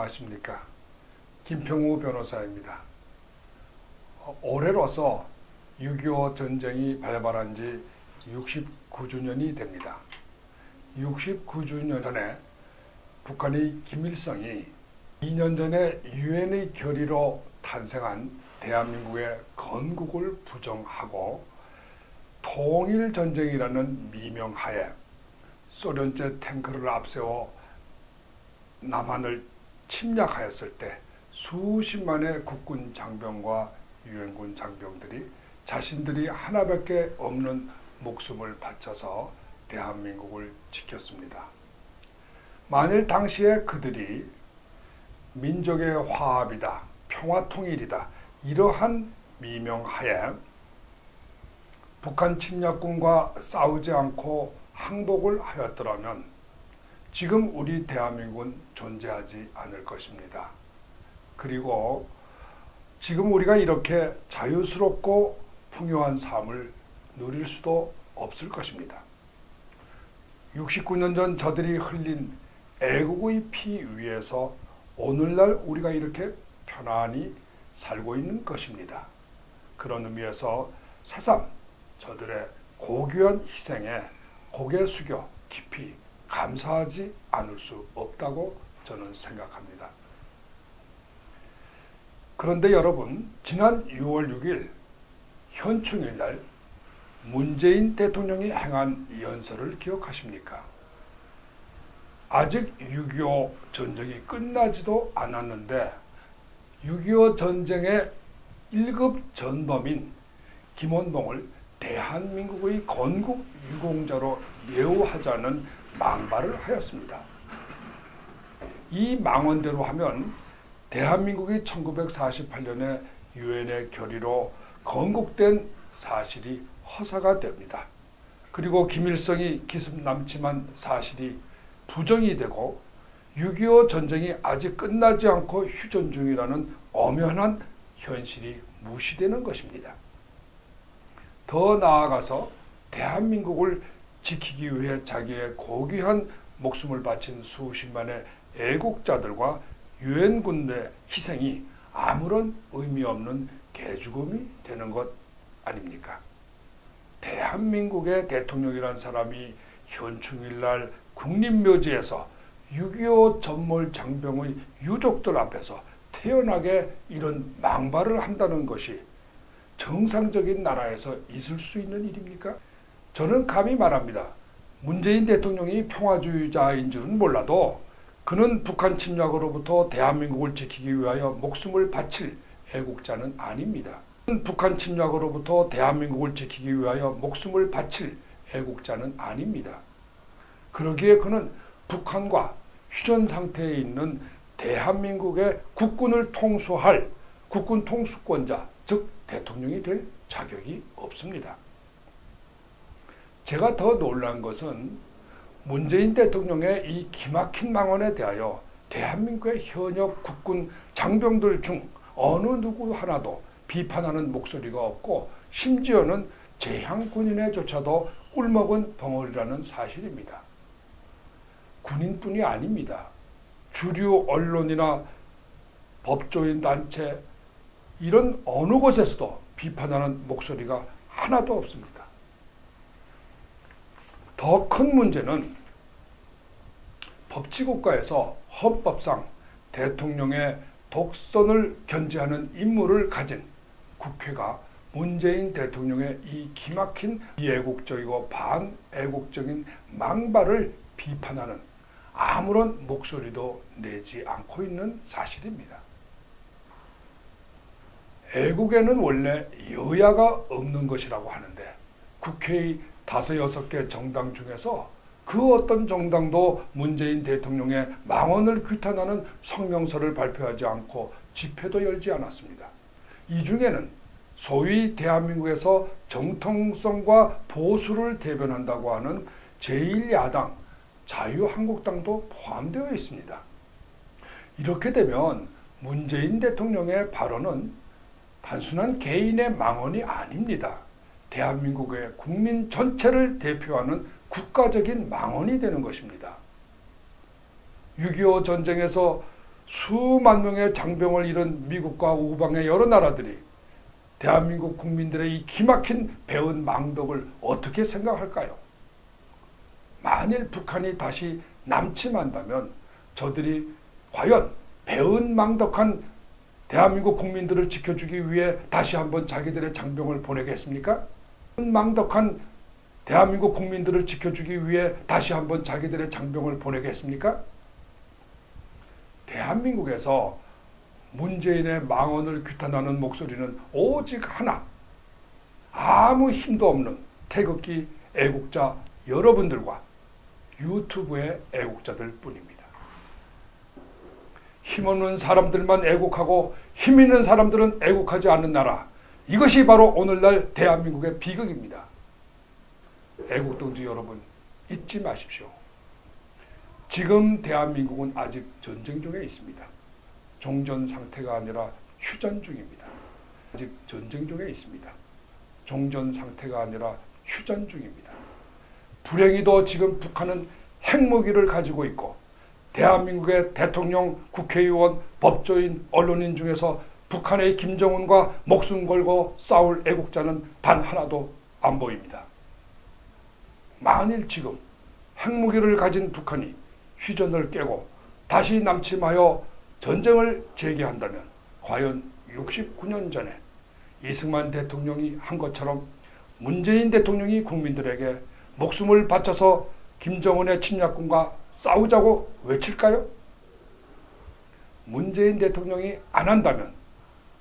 안녕하십니까. 김평우 변호사입니다. 올해로서 6.25 전쟁이 발발한 지 69주년이 됩니다. 69주년 전에 북한의 김일성이 2년 전에 유엔의 결의로 탄생한 대한민국의 건국을 부정하고 통일전쟁이라는 미명하에 소련제 탱크를 앞세워 남한을 침략하였을 때 수십만의 국군 장병과 유엔군 장병들이 자신들이 하나밖에 없는 목숨을 바쳐서 대한민국을 지켰습니다. 만일 당시에 그들이 민족의 화합이다, 평화통일이다 이러한 미명하에 북한 침략군과 싸우지 않고 항복을 하였더라면 지금 우리 대한민국은 존재하지 않을 것입니다. 그리고 지금 우리가 이렇게 자유스럽고 풍요한 삶을 누릴 수도 없을 것입니다. 69년 전 저들이 흘린 애국의 피 위에서 오늘날 우리가 이렇게 편안히 살고 있는 것입니다. 그런 의미에서 새삼 저들의 고귀한 희생에 고개 숙여 깊이 감사하지 않을 수 없다고 저는 생각합니다. 그런데 여러분, 지난 6월 6일 현충일날 문재인 대통령이 행한 연설을 기억하십니까? 아직 6.25 전쟁이 끝나지도 않았는데 6.25 전쟁의 1급 전범인 김원봉을 대한민국의 건국 유공자로 예우하자는 망발을 하였습니다. 이 망언대로 하면 대한민국이 1948년에 유엔의 결의로 건국된 사실이 허사가 됩니다. 그리고 김일성이 기습 남침한 사실이 부정이 되고 6.25 전쟁이 아직 끝나지 않고 휴전 중이라는 엄연한 현실이 무시되는 것입니다. 더 나아가서 대한민국을 지키기 위해 자기의 고귀한 목숨을 바친 수십만의 애국자들과 유엔군의 희생이 아무런 의미 없는 개죽음이 되는 것 아닙니까? 대한민국의 대통령이란 사람이 현충일날 국립묘지에서 6.25 전몰 장병의 유족들 앞에서 태연하게 이런 망발을 한다는 것이 정상적인 나라에서 있을 수 있는 일입니까? 저는 감히 말합니다. 문재인 대통령이 평화주의자인 줄은 몰라도 그는 북한 침략으로부터 대한민국을 지키기 위하여 목숨을 바칠 애국자는 아닙니다. 북한 침략으로부터 대한민국을 지키기 위하여 목숨을 바칠 애국자는 아닙니다. 그러기에 그는 북한과 휴전 상태에 있는 대한민국의 국군을 통수할 국군 통수권자, 즉 대통령이 될 자격이 없습니다. 제가 더 놀란 것은 문재인 대통령의 이 기막힌 망언에 대하여 대한민국의 현역 국군 장병들 중 어느 누구 하나도 비판하는 목소리가 없고 심지어는 제향 군인에조차도 꿀먹은 벙어리라는 사실입니다. 군인뿐이 아닙니다. 주류 언론이나 법조인 단체 이런 어느 곳에서도 비판하는 목소리가 하나도 없습니다. 더 큰 문제는 법치국가에서 헌법상 대통령의 독선을 견제하는 임무를 가진 국회가 문재인 대통령의 이 기막힌 비애국적이고 반애국적인 망발을 비판하는 아무런 목소리도 내지 않고 있는 사실입니다. 애국에는 원래 여야가 없는 것이라고 하는데 국회의 5-6개 정당 중에서 그 어떤 정당도 문재인 대통령의 망언을 규탄하는 성명서를 발표하지 않고 집회도 열지 않았습니다. 이 중에는 소위 대한민국에서 정통성과 보수를 대변한다고 하는 제1야당 자유한국당도 포함되어 있습니다. 이렇게 되면 문재인 대통령의 발언은 단순한 개인의 망언이 아닙니다. 대한민국의 국민 전체를 대표하는 국가적인 망언이 되는 것입니다. 6.25 전쟁에서 수만 명의 장병을 잃은 미국과 우방의 여러 나라들이 대한민국 국민들의 이 기막힌 배은 망덕을 어떻게 생각할까요? 만일 북한이 다시 남침한다면 저들이 과연 배은 망덕한 대한민국 국민들을 지켜주기 위해 다시 한번 자기들의 장병을 보내겠습니까? 망덕한 대한민국 국민들을 지켜주기 위해 다시 한번 자기들의 장병을 보내겠습니까? 대한민국에서 문재인의 망언을 규탄하는 목소리는 오직 하나, 아무 힘도 없는 태극기 애국자 여러분들과 유튜브의 애국자들 뿐입니다. 힘없는 사람들만 애국하고 힘 있는 사람들은 애국하지 않는 나라, 이것이 바로 오늘날 대한민국의 비극입니다. 애국동지 여러분, 잊지 마십시오. 지금 대한민국은 아직 전쟁 중에 있습니다. 종전 상태가 아니라 휴전 중입니다. 아직 전쟁 중에 있습니다. 종전 상태가 아니라 휴전 중입니다. 불행히도 지금 북한은 핵무기를 가지고 있고 대한민국의 대통령, 국회의원, 법조인, 언론인 중에서 북한의 김정은과 목숨 걸고 싸울 애국자는 단 하나도 안 보입니다. 만일 지금 핵무기를 가진 북한이 휴전을 깨고 다시 남침하여 전쟁을 재개한다면 과연 69년 전에 이승만 대통령이 한 것처럼 문재인 대통령이 국민들에게 목숨을 바쳐서 김정은의 침략군과 싸우자고 외칠까요? 문재인 대통령이 안 한다면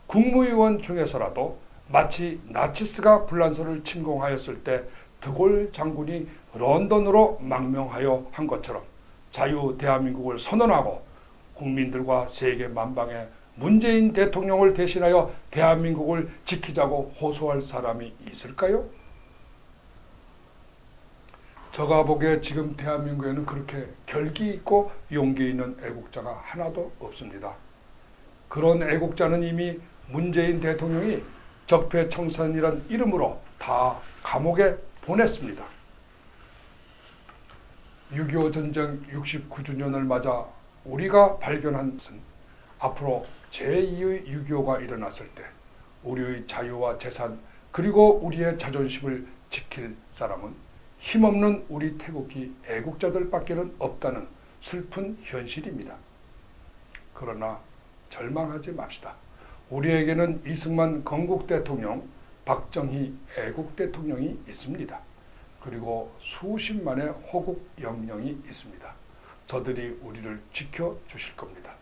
국무위원 중에서라도 마치 나치스가 불란서를 침공하였을 때 드골 장군이 런던으로 망명하여 한 것처럼 자유 대한민국을 선언하고 국민들과 세계 만방에 문재인 대통령을 대신하여 대한민국을 지키자고 호소할 사람이 있을까요? 제가 보기에 지금 대한민국에는 그렇게 결기 있고 용기 있는 애국자가 하나도 없습니다. 그런 애국자는 이미 문재인 대통령이 적폐청산이란 이름으로 다 감옥에 보냈습니다. 6.25 전쟁 69주년을 맞아 우리가 발견한 것은 앞으로 제2의 6.25가 일어났을 때 우리의 자유와 재산 그리고 우리의 자존심을 지킬 사람은 힘없는 우리 태극기 애국자들밖에는 없다는 슬픈 현실입니다. 그러나 절망하지 맙시다. 우리에게는 이승만 건국 대통령, 박정희 애국 대통령이 있습니다. 그리고 수십만의 호국 영령이 있습니다. 저들이 우리를 지켜주실 겁니다.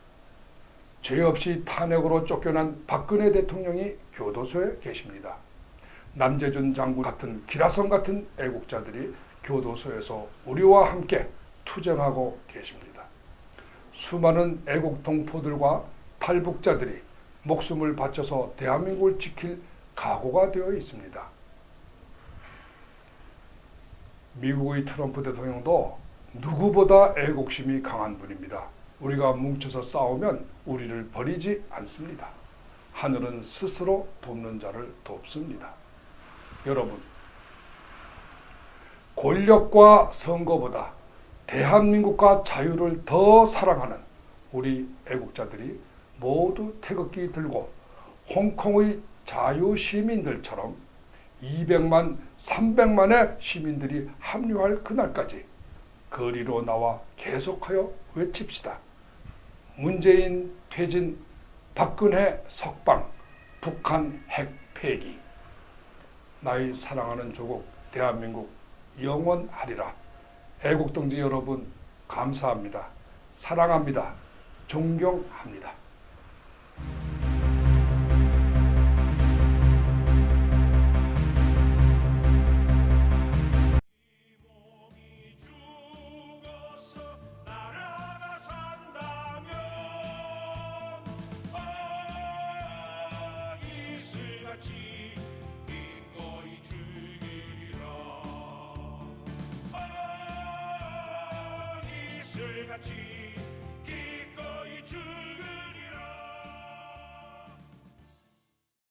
죄 없이 탄핵으로 쫓겨난 박근혜 대통령이 교도소에 계십니다. 남재준 장군 같은 기라성 같은 애국자들이 교도소에서 우리와 함께 투쟁하고 계십니다. 수많은 애국 동포들과 탈북자들이 목숨을 바쳐서 대한민국을 지킬 각오가 되어 있습니다. 미국의 트럼프 대통령도 누구보다 애국심이 강한 분입니다. 우리가 뭉쳐서 싸우면 우리를 버리지 않습니다. 하늘은 스스로 돕는 자를 돕습니다. 여러분, 권력과 선거보다 대한민국과 자유를 더 사랑하는 우리 애국자들이 모두 태극기 들고 홍콩의 자유시민들처럼 200만, 300만의 시민들이 합류할 그날까지 거리로 나와 계속하여 외칩시다. 문재인 퇴진, 박근혜 석방, 북한 핵 폐기. 나의 사랑하는 조국 대한민국 영원하리라. 애국동지 여러분 감사합니다. 사랑합니다. 존경합니다. 같이